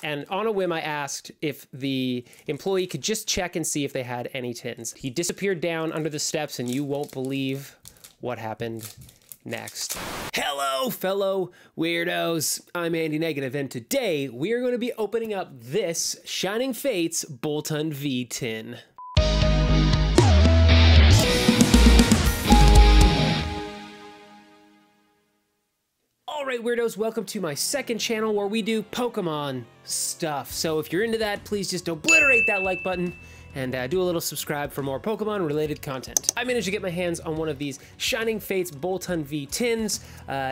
And on a whim, I asked if the employee could just check and see if they had any tins. He disappeared down under the steps, and you won't believe what happened next. Hello, fellow weirdos. I'm Andy Negative, and today we are going to be opening up this Shining Fates Boltund V tin. Alright weirdos, welcome to my second channel where we do Pokemon stuff. So if you're into that, please just obliterate that like button and do a little subscribe for more Pokemon related content. I managed to get my hands on one of these Shining Fates Boltund V tins,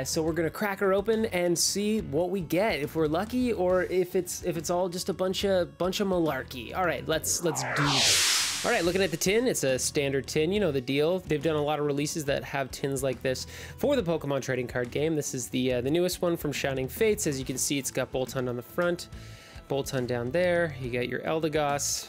so we're gonna crack her open and see what we get, if we're lucky or if it's all just a bunch of malarkey. Alright, let's do this. All right, looking at the tin, it's a standard tin, you know the deal. They've done a lot of releases that have tins like this for the Pokemon trading card game. This is the newest one from Shining Fates. As you can see, it's got Boltund on the front, Boltund down there. You got your Eldegoss,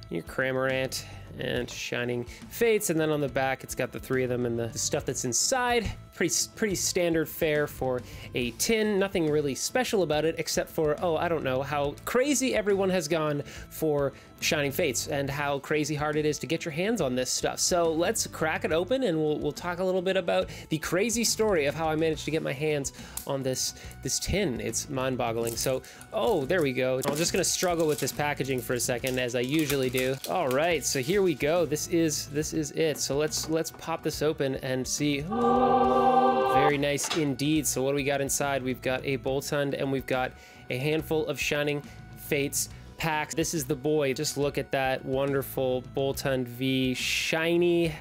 your Cramorant, and Shining Fates, and then on the back, it's got the three of them and the stuff that's inside. Pretty standard fare for a tin. Nothing really special about it except for, oh, I don't know, how crazy everyone has gone for Shining Fates and how crazy hard it is to get your hands on this stuff. So let's crack it open and we'll talk a little bit about the crazy story of how I managed to get my hands on this tin. It's mind-boggling. So, oh, there we go. I'm just gonna struggle with this packaging for a second, as I usually do. All right, so here we go. This is it. So let's pop this open and see. Very nice indeed. So what do we got inside? We've got a Boltund and we've got a handful of Shining Fates packs. This is the boy. Just look at that wonderful Boltund V, shiny,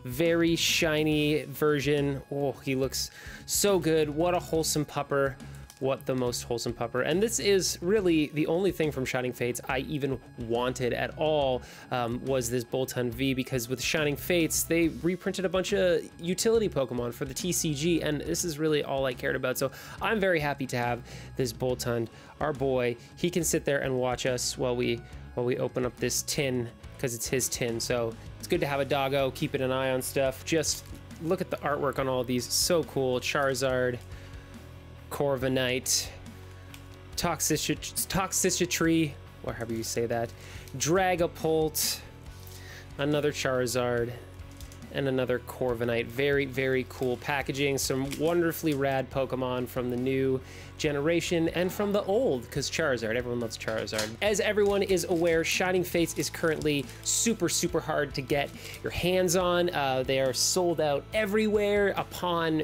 very shiny version. Oh, he looks so good. What a wholesome pupper. What the most wholesome pupper. And this is really the only thing from Shining Fates I even wanted at all, was this Boltund V, because with Shining Fates, they reprinted a bunch of utility Pokemon for the TCG, and this is really all I cared about. So I'm very happy to have this Boltund, our boy. He can sit there and watch us while we open up this tin, because it's his tin. So it's good to have a doggo, keeping an eye on stuff. Just look at the artwork on all of these. So cool. Charizard, Corviknight, Toxicity, or however you say that, Dragapult, another Charizard, and another Corviknight. Very, very cool packaging. Some wonderfully rad Pokemon from the new generation and from the old, because Charizard, everyone loves Charizard. As everyone is aware, Shining Fates is currently super, super hard to get your hands on. They are sold out everywhere. Upon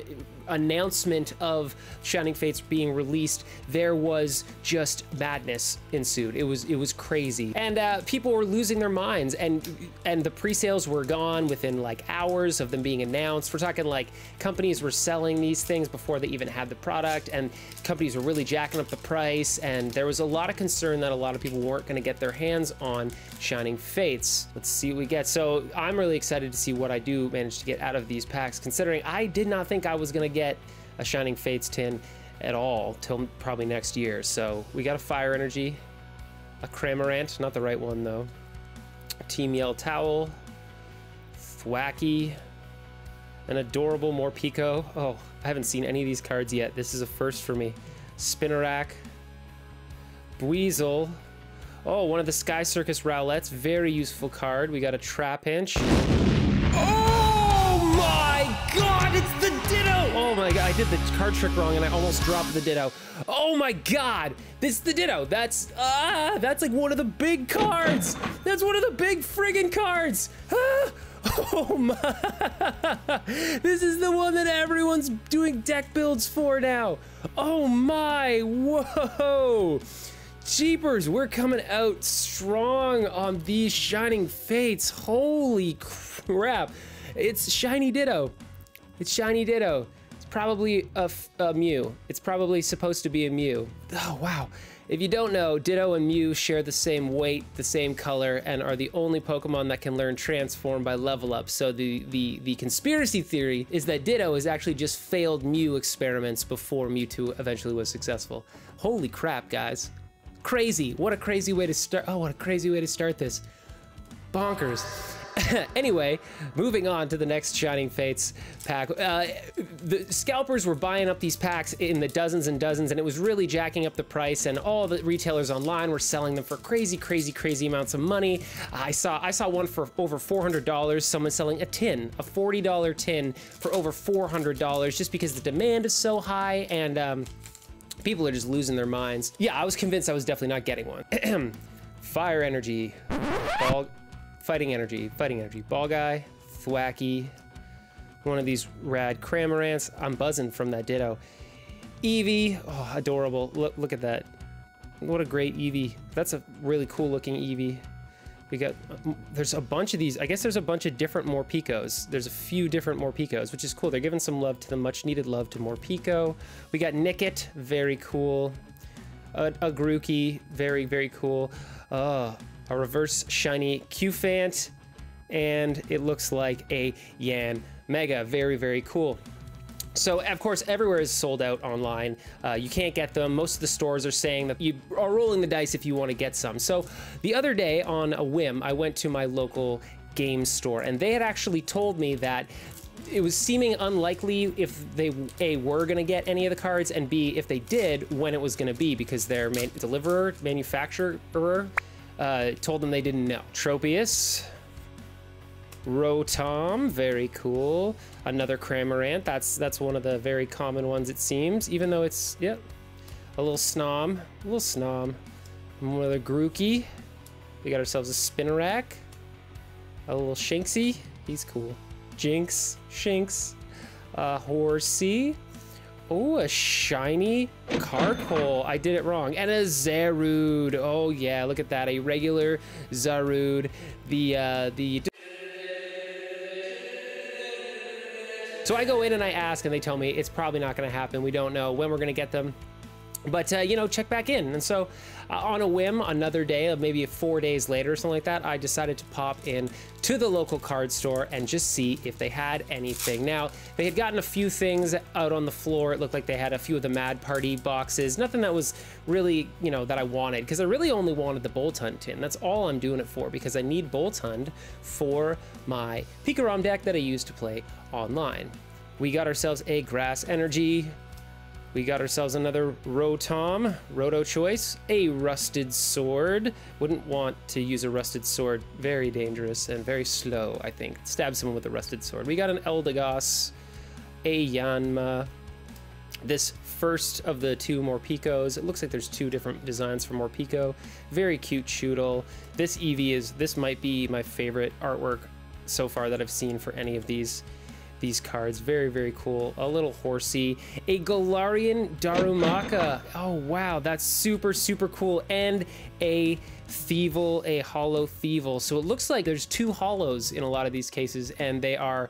announcement of Shining Fates being released, there was just madness ensued. It was crazy, and people were losing their minds, and the pre-sales were gone within like hours of them being announced. We're talking like companies were selling these things before they even had the product, and companies were really jacking up the price, and there was a lot of concern that a lot of people weren't going to get their hands on Shining Fates. Let's see what we get. So I'm really excited to see what I do manage to get out of these packs, considering I did not think I was going to get a Shining Fates tin at all till probably next year. So we got a Fire Energy, a Cramorant, not the right one though, Team Yell Towel, Thwacky, an adorable Morpeko. Oh, I haven't seen any of these cards yet. This is a first for me. Spinarak, Buizel. Oh, one of the Sky Circus Rowlets, very useful card. We got a Trapinch. Oh my god, it's the Ditto! Oh my god, I did the card trick wrong and I almost dropped the Ditto. Oh my god, this is the Ditto. That's like one of the big cards. That's one of the big friggin' cards. Ah! Oh my, this is the one that everyone's doing deck builds for now. Oh my, whoa. Jeepers, we're coming out strong on these Shining Fates. Holy crap. It's Shiny Ditto. It's Shiny Ditto. It's probably a Mew. It's probably supposed to be a Mew. Oh, wow. If you don't know, Ditto and Mew share the same weight, the same color, and are the only Pokemon that can learn Transform by level up. So the conspiracy theory is that Ditto is actually just failed Mew experiments before Mewtwo eventually was successful. Holy crap, guys. Crazy. What a crazy way to start. Oh, what a crazy way to start this. Bonkers. Anyway, moving on to the next Shining Fates pack. The scalpers were buying up these packs in the dozens and dozens, and it was really jacking up the price, and all the retailers online were selling them for crazy, crazy, crazy amounts of money. I saw one for over $400, someone selling a tin, a $40 tin for over $400, just because the demand is so high, and people are just losing their minds. Yeah, I was convinced I was definitely not getting one. Fire energy, fighting energy, ball guy, thwacky, one of these rad Cramorants. I'm buzzing from that Ditto. Eevee, oh, adorable. Look at that. What a great Eevee. That's a really cool looking Eevee. We got, there's a bunch of these. I guess there's a bunch of different Morpekos. There's a few different Morpekos, which is cool. They're giving some love to the much needed love to Morpeko. We got Nickit, very cool. A Grookey, very, very cool. A reverse shiny Qfant, and it looks like a Yan Mega, very, very cool. So, of course, everywhere is sold out online. You can't get them. Most of the stores are saying that you are rolling the dice if you want to get some. So, the other day, on a whim, I went to my local game store, and they had actually told me that it was seeming unlikely if they, A, were going to get any of the cards, and B, if they did, when it was going to be, because their manufacturer, told them they didn't know. Tropius. Rotom, very cool. Another Cramorant, that's one of the very common ones it seems, even though it's, yep, a little Snom. Another Grookey. We got ourselves a Spinarak. A little Shinxie, he's cool. Jinx, Shinx. Horsey. Oh, a shiny Carkol. I did it wrong. And a Zarude. Oh yeah, look at that. A regular Zarude. So I go in and I ask, and they tell me it's probably not going to happen. We don't know when we're going to get them. But, you know, check back in. And so on a whim, another day, maybe 4 days later or something like that, I decided to pop in to the local card store and just see if they had anything. Now, they had gotten a few things out on the floor. It looked like they had a few of the Mad Party boxes. Nothing that was really, you know, that I wanted, because I really only wanted the Boltund tin. That's all I'm doing it for, because I need Boltund for my Pikarom deck that I use to play online. We got ourselves a Grass Energy. We got ourselves another Rotom, Roto Choice, a Rusted Sword. Wouldn't want to use a Rusted Sword. Very dangerous and very slow, I think. Stab someone with a Rusted Sword. We got an Eldegoss, a Yanma. This first of the two Morpekos. It looks like there's two different designs for Morpeko. Very cute Choodle. This Eevee this might be my favorite artwork so far that I've seen for any of these cards. Very, very cool. A little Horsey, a Galarian Darumaka. Oh wow, that's super, super cool. And a Thievul, a Hollow Thievul. So it looks like there's two hollows in a lot of these cases, and they are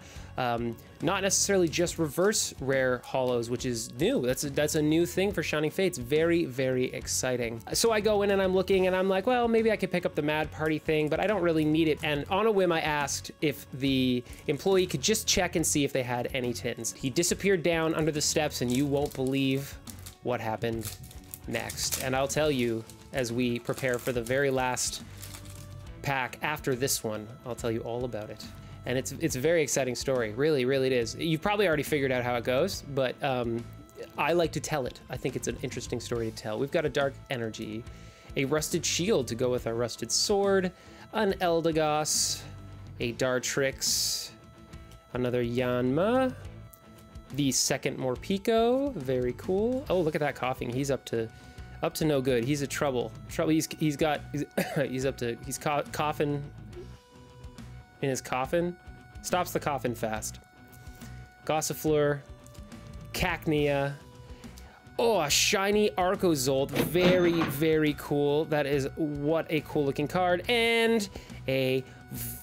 not necessarily just reverse rare hollows, which is new. That's a new thing for Shining Fates. Very, very exciting. So I go in and I'm looking and I'm like, well, maybe I could pick up the Mad Party thing, but I don't really need it. And on a whim, I asked if the employee could just check and see if they had any tins. He disappeared down under the steps, and you won't believe what happened next. And I'll tell you as we prepare for the very last pack after this one. I'll tell you all about it. And it's a very exciting story. Really, really it is. You've probably already figured out how it goes, but I like to tell it. I think it's an interesting story to tell. We've got a Dark Energy, a Rusted Shield to go with our Rusted Sword, an Eldegoss, a Dartrix, another Yanma, the second Morpeko, very cool. Oh, look at that coughing. He's up to no good. He's a trouble. He's coughing in his coffin. Stops the coffin fast. Gossifleur, Cacnea. Oh, a shiny Arcozold. Very, very cool. That is what a cool looking card. And a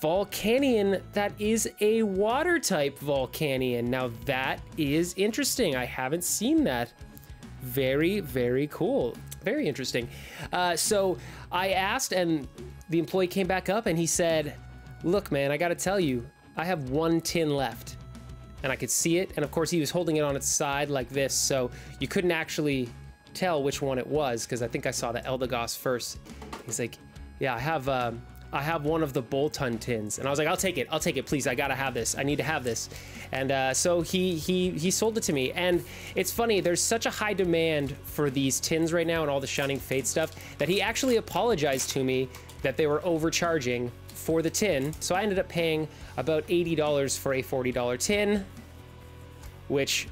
Volcanion that is a water type Volcanion. Now that is interesting. I haven't seen that. Very, very cool. Very interesting. So I asked, and the employee came back up and he said, look, man, I gotta tell you, I have one tin left. And I could see it, and of course he was holding it on its side like this, so you couldn't actually tell which one it was, because I think I saw the Eldegoss first. He's like, yeah, I I have one of the Boltund tins. And I was like, I'll take it, please, I gotta have this, I need to have this. And so he sold it to me. And it's funny, there's such a high demand for these tins right now and all the Shining Fate stuff that he actually apologized to me that they were overcharging for the tin. So I ended up paying about $80 for a $40 tin, which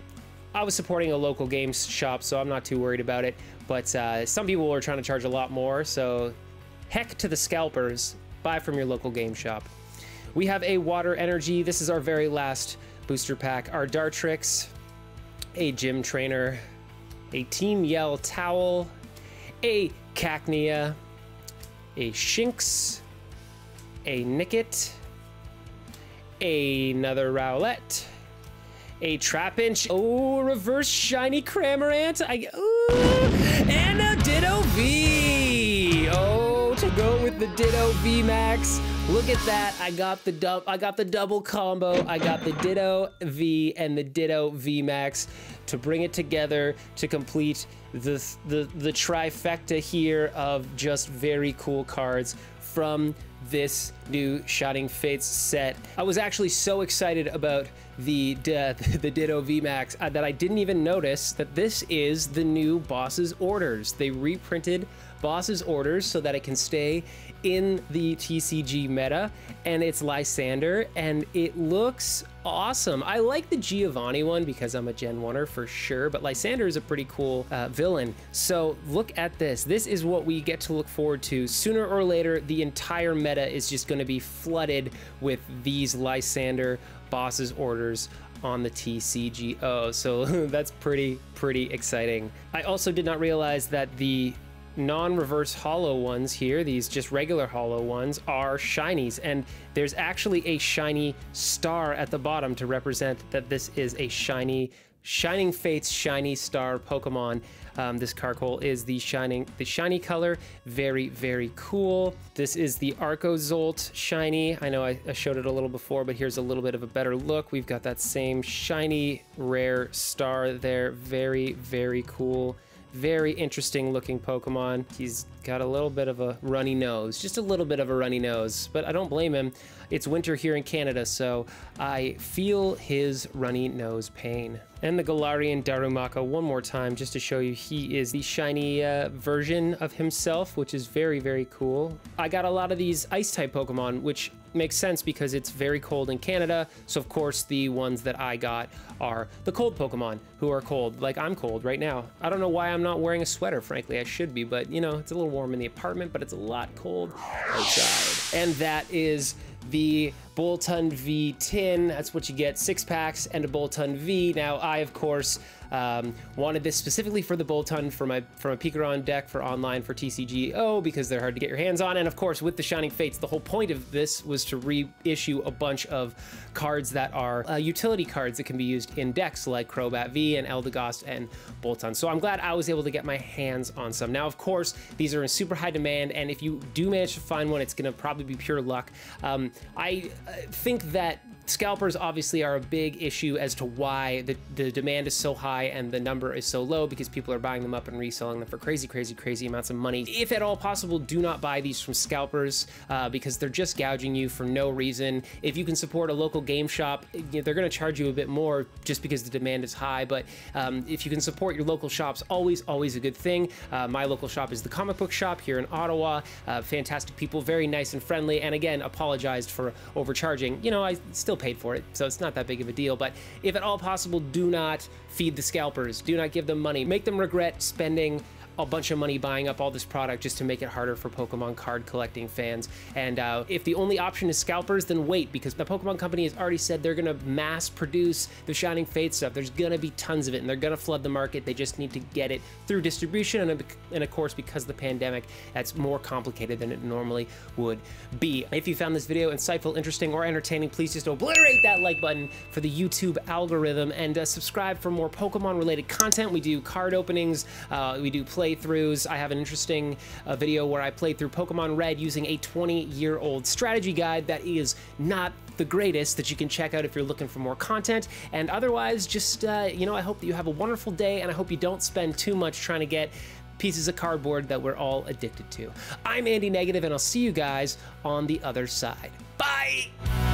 I was supporting a local games shop, so I'm not too worried about it. But some people were trying to charge a lot more, so heck to the scalpers. Buy from your local game shop. We have a Water Energy. This is our very last booster pack. Our Dartrix, a Gym Trainer, a Team Yell Towel, a Cacnea, a Shinx, a Nickit, another Rowlett, a Trapinch, oh, reverse shiny Cramorant, and a Ditto V. Oh, to go with the Ditto V Max. Look at that! I got the double combo. I got the Ditto V and the Ditto V Max to bring it together to complete the trifecta here of just very cool cards from this new Shining Fates set. I was actually so excited about the Ditto VMAX that I didn't even notice that this is the new Boss's Orders. They reprinted Boss's Orders so that it can stay in the TCG meta, and it's Lysander, and it looks awesome. I like the Giovanni one because I'm a Gen 1er for sure, but Lysander is a pretty cool villain. So look at this. This is what we get to look forward to. Sooner or later, the entire meta is just going to be flooded with these Lysander Boss's Orders on the TCGO. So that's pretty exciting. I also did not realize that the non-reverse hollow ones here, these just regular hollow ones, are shinies, and there's actually a shiny star at the bottom to represent that this is a Shining Fates shiny star Pokemon. This Carkol is the shiny color. Very cool. This is the Arcozolt shiny. I know I showed it a little before, but here's a little bit of a better look. We've got that same shiny rare star there. Very cool. Very interesting looking Pokemon. He's got a little bit of a runny nose, just a little bit of a runny nose, but I don't blame him. It's winter here in Canada, so I feel his runny nose pain. And the Galarian Darumaka one more time, just to show you he is the shiny version of himself, which is very cool. I got a lot of these ice-type Pokemon, which makes sense because it's very cold in Canada, so of course the ones that I got are the cold Pokemon, who are cold, like I'm cold right now. I don't know why I'm not wearing a sweater, frankly. I should be, but you know, it's a little warm in the apartment, but it's a lot cold outside. And that is the Boltund V tin. That's what you get, 6 packs and a Boltund V. Now, I, of course, wanted this specifically for the Boltund from a Pikaron deck for online for TCGO because they're hard to get your hands on. And of course, with the Shining Fates, the whole point of this was to reissue a bunch of cards that are utility cards that can be used in decks like Crobat V and Eldegoss and Boltund. So I'm glad I was able to get my hands on some. Now, of course, these are in super high demand, and if you do manage to find one, it's gonna probably be pure luck. I think that scalpers obviously are a big issue as to why the demand is so high and the number is so low, because people are buying them up and reselling them for crazy amounts of money. If at all possible, do not buy these from scalpers because they're just gouging you for no reason. If you can support a local game shop, they're going to charge you a bit more just because the demand is high, but if you can support your local shops, always a good thing. My local shop is the comic book shop here in Ottawa. Fantastic people, very nice and friendly, and again, apologized for overcharging. You know, I still paid for it, so it's not that big of a deal, but if at all possible, do not feed the scalpers. Do not give them money. Make them regret spending a bunch of money buying up all this product just to make it harder for Pokemon card collecting fans. And if the only option is scalpers, then wait, because the Pokemon Company has already said they're gonna mass produce the Shining Fate stuff. There's gonna be tons of it, and they're gonna flood the market. They just need to get it through distribution, and of course, because of the pandemic, that's more complicated than it normally would be. If you found this video insightful, interesting, or entertaining, please just obliterate that like button for the YouTube algorithm, and subscribe for more Pokemon related content. We do card openings, we do playthroughs. I have an interesting video where I played through Pokemon Red using a 20-year-old strategy guide that is not the greatest, that you can check out if you're looking for more content. And otherwise, just, you know, I hope that you have a wonderful day, and I hope you don't spend too much trying to get pieces of cardboard that we're all addicted to. I'm Andy Negative, and I'll see you guys on the other side. Bye!